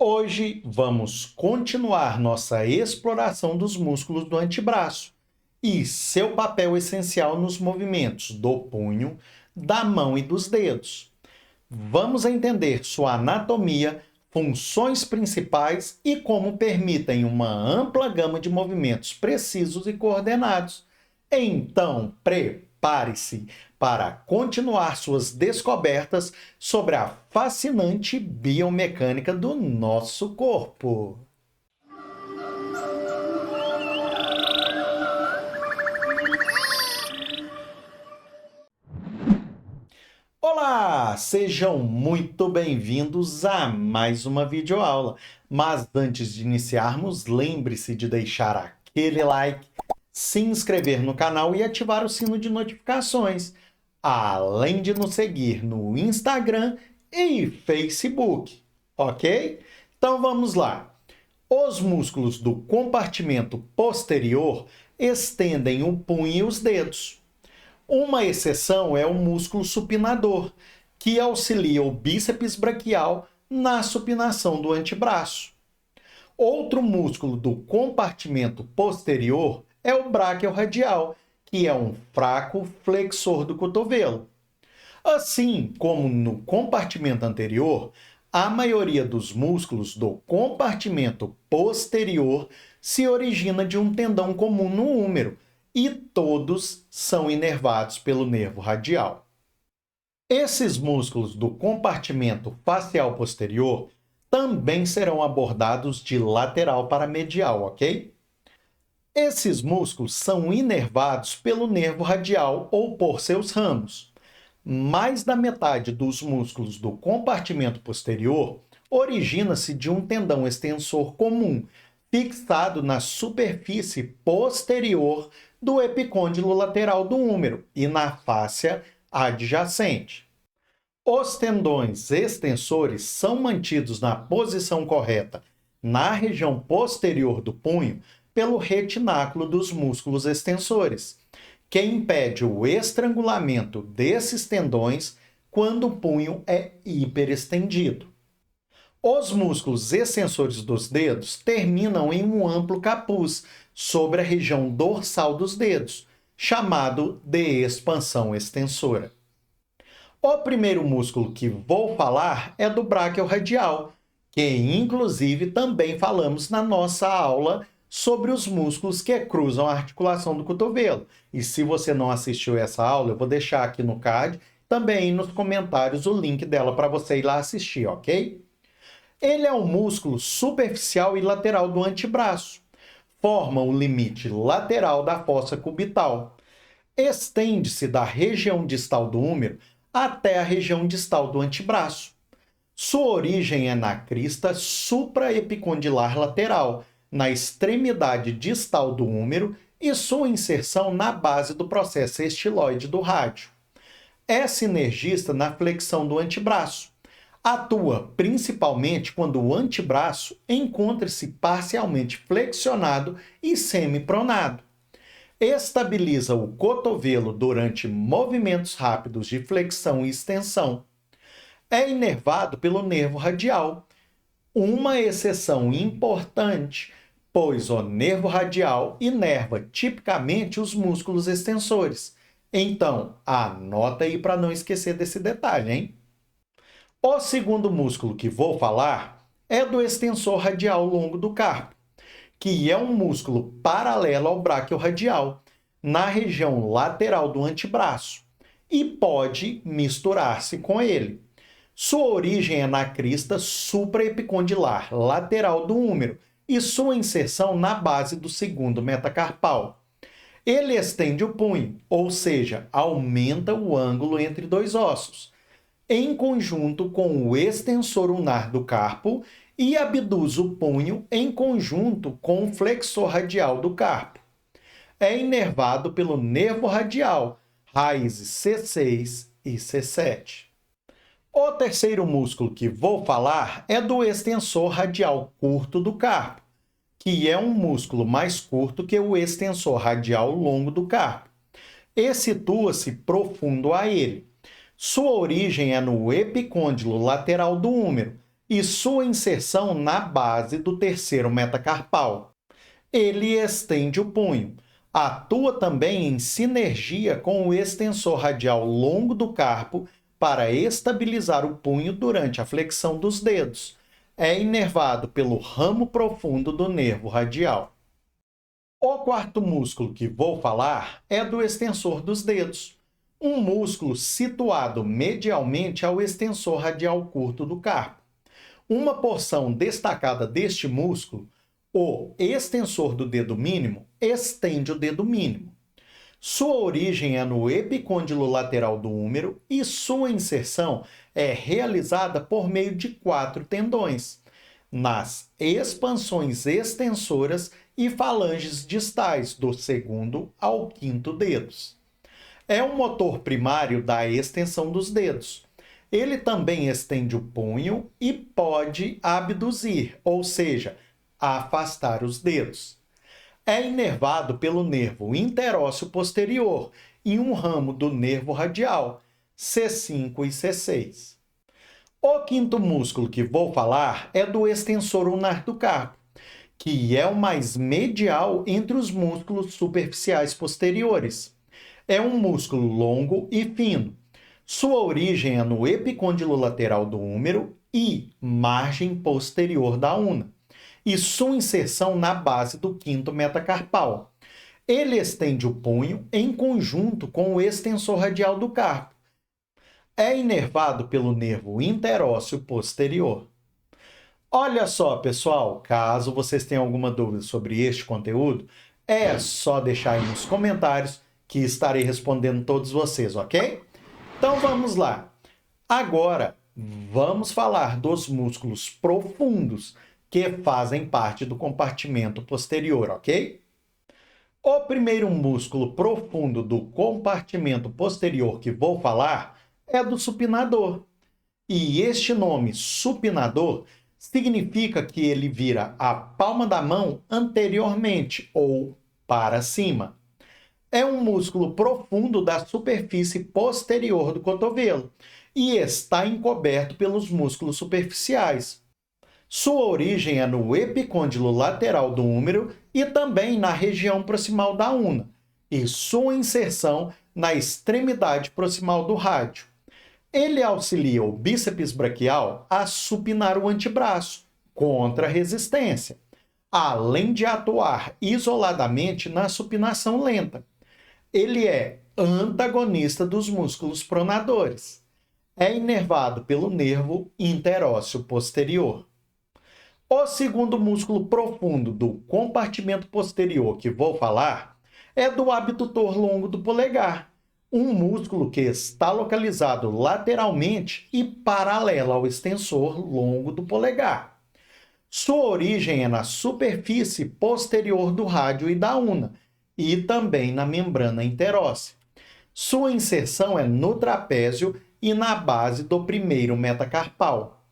Hoje vamos continuar nossa exploração dos músculos do antebraço e seu papel essencial nos movimentos do punho, da mão e dos dedos. Vamos entender sua anatomia, funções principais e como permitem uma ampla gama de movimentos precisos e coordenados. Então, prepare-se para continuar suas descobertas sobre a fascinante biomecânica do nosso corpo. Olá, sejam muito bem-vindos a mais uma videoaula. Mas antes de iniciarmos, lembre-se de deixar aquele like, se inscrever no canal e ativar o sino de notificações, além de nos seguir no Instagram e Facebook, ok? Então vamos lá. Os músculos do compartimento posterior estendem o punho e os dedos. Uma exceção é o músculo supinador, que auxilia o bíceps braquial na supinação do antebraço. Outro músculo do compartimento posterior é o braquiorradial, que é um fraco flexor do cotovelo. Assim como no compartimento anterior, a maioria dos músculos do compartimento posterior se origina de um tendão comum no húmero, e todos são inervados pelo nervo radial. Esses músculos do compartimento facial posterior também serão abordados de lateral para medial, ok? Esses músculos são inervados pelo nervo radial ou por seus ramos. Mais da metade dos músculos do compartimento posterior origina-se de um tendão extensor comum, fixado na superfície posterior do epicôndilo lateral do húmero e na fáscia adjacente. Os tendões extensores são mantidos na posição correta na região posterior do punho pelo retináculo dos músculos extensores, que impede o estrangulamento desses tendões quando o punho é hiperestendido. Os músculos extensores dos dedos terminam em um amplo capuz sobre a região dorsal dos dedos, chamado de expansão extensora. O primeiro músculo que vou falar é do braquiorradial, que inclusive também falamos na nossa aula sobre os músculos que cruzam a articulação do cotovelo. E se você não assistiu essa aula, eu vou deixar aqui no card, também nos comentários o link dela para você ir lá assistir, ok? Ele é um músculo superficial e lateral do antebraço. Forma o limite lateral da fossa cubital. Estende-se da região distal do húmero até a região distal do antebraço. Sua origem é na crista supraepicondilar lateral, na extremidade distal do húmero, e sua inserção na base do processo estiloide do rádio. É sinergista na flexão do antebraço. Atua principalmente quando o antebraço encontra-se parcialmente flexionado e semipronado. Estabiliza o cotovelo durante movimentos rápidos de flexão e extensão. É inervado pelo nervo radial. Uma exceção importante, pois o nervo radial inerva tipicamente os músculos extensores. Então, anota aí para não esquecer desse detalhe, hein? O segundo músculo que vou falar é do extensor radial longo do carpo, que é um músculo paralelo ao braquiorradial, na região lateral do antebraço, e pode misturar-se com ele. Sua origem é na crista supraepicondilar lateral do húmero e sua inserção na base do segundo metacarpal. Ele estende o punho, ou seja, aumenta o ângulo entre dois ossos, em conjunto com o extensor ulnar do carpo, e abduz o punho em conjunto com o flexor radial do carpo. É inervado pelo nervo radial, raízes C6 e C7. O terceiro músculo que vou falar é do extensor radial curto do carpo, que é um músculo mais curto que o extensor radial longo do carpo. E situa-se profundo a ele. Sua origem é no epicôndilo lateral do húmero e sua inserção na base do terceiro metacarpal. Ele estende o punho. Atua também em sinergia com o extensor radial longo do carpo para estabilizar o punho durante a flexão dos dedos. É inervado pelo ramo profundo do nervo radial. O quarto músculo que vou falar é do extensor dos dedos, um músculo situado medialmente ao extensor radial curto do carpo. Uma porção destacada deste músculo, o extensor do dedo mínimo, estende o dedo mínimo. Sua origem é no epicôndilo lateral do húmero e sua inserção é realizada por meio de 4 tendões, nas expansões extensoras e falanges distais do segundo ao quinto dedos. É um motor primário da extensão dos dedos. Ele também estende o punho e pode abduzir, ou seja, afastar os dedos. É inervado pelo nervo interósseo posterior e um ramo do nervo radial, C5 e C6. O quinto músculo que vou falar é do extensor ulnar do carpo, que é o mais medial entre os músculos superficiais posteriores. É um músculo longo e fino. Sua origem é no epicôndilo lateral do húmero e margem posterior da una, e sua inserção na base do quinto metacarpal. Ele estende o punho em conjunto com o extensor radial do carpo. É inervado pelo nervo interósseo posterior. Olha só, pessoal, caso vocês tenham alguma dúvida sobre este conteúdo, é só deixar aí nos comentários que estarei respondendo todos vocês, ok? Então vamos lá. Agora, vamos falar dos músculos profundos que fazem parte do compartimento posterior, ok? O primeiro músculo profundo do compartimento posterior que vou falar é do supinador. E este nome, supinador, significa que ele vira a palma da mão anteriormente ou para cima. É um músculo profundo da superfície posterior do cotovelo e está encoberto pelos músculos superficiais. Sua origem é no epicôndilo lateral do húmero e também na região proximal da una, e sua inserção na extremidade proximal do rádio. Ele auxilia o bíceps braquial a supinar o antebraço contra a resistência, além de atuar isoladamente na supinação lenta. Ele é antagonista dos músculos pronadores. É inervado pelo nervo interósseo posterior. O segundo músculo profundo do compartimento posterior que vou falar é do abdutor longo do polegar, um músculo que está localizado lateralmente e paralelo ao extensor longo do polegar. Sua origem é na superfície posterior do rádio e da una, e também na membrana interóssea. Sua inserção é no trapézio e na base do primeiro metacarpal.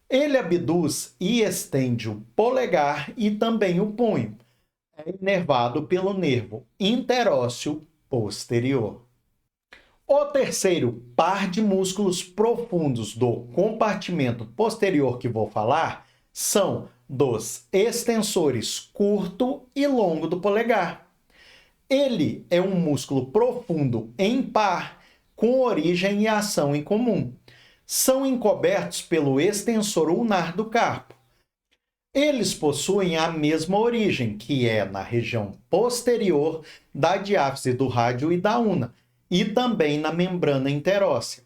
Ele abduz e estende o polegar e também o punho. É inervado pelo nervo interósseo posterior. O terceiro par de músculos profundos do compartimento posterior que vou falar são dos extensores curto e longo do polegar. Ele é um músculo profundo em par, com origem e ação em comum. São encobertos pelo extensor ulnar do carpo. Eles possuem a mesma origem, que é na região posterior da diáfise do rádio e da una, e também na membrana interóssea.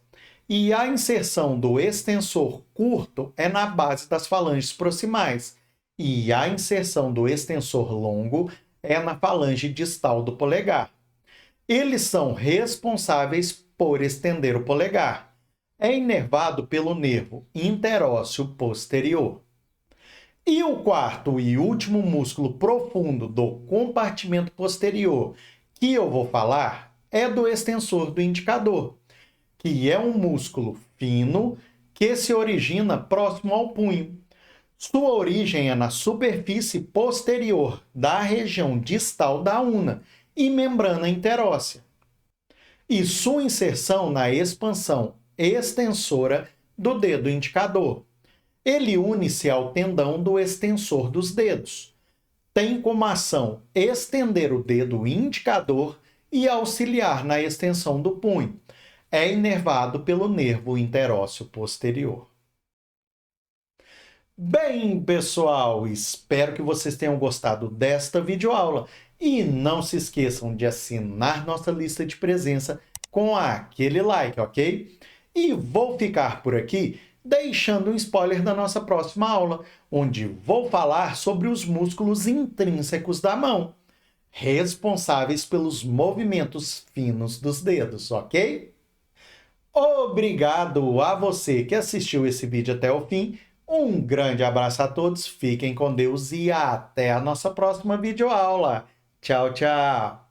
E a inserção do extensor curto é na base das falanges proximais, e a inserção do extensor longo é na falange distal do polegar. Eles são responsáveis por estender o polegar. É inervado pelo nervo interósseo posterior. E o quarto e último músculo profundo do compartimento posterior que eu vou falar é do extensor do indicador, que é um músculo fino que se origina próximo ao punho. Sua origem é na superfície posterior da região distal da una e membrana interóssea, e sua inserção na expansão extensora do dedo indicador. Ele une-se ao tendão do extensor dos dedos. Tem como ação estender o dedo indicador e auxiliar na extensão do punho. É inervado pelo nervo interósseo posterior. Bem, pessoal, espero que vocês tenham gostado desta videoaula e não se esqueçam de assinar nossa lista de presença com aquele like, ok? E vou ficar por aqui deixando um spoiler da nossa próxima aula, onde vou falar sobre os músculos intrínsecos da mão, responsáveis pelos movimentos finos dos dedos, ok? Obrigado a você que assistiu esse vídeo até o fim. Um grande abraço a todos, fiquem com Deus e até a nossa próxima videoaula. Tchau, tchau!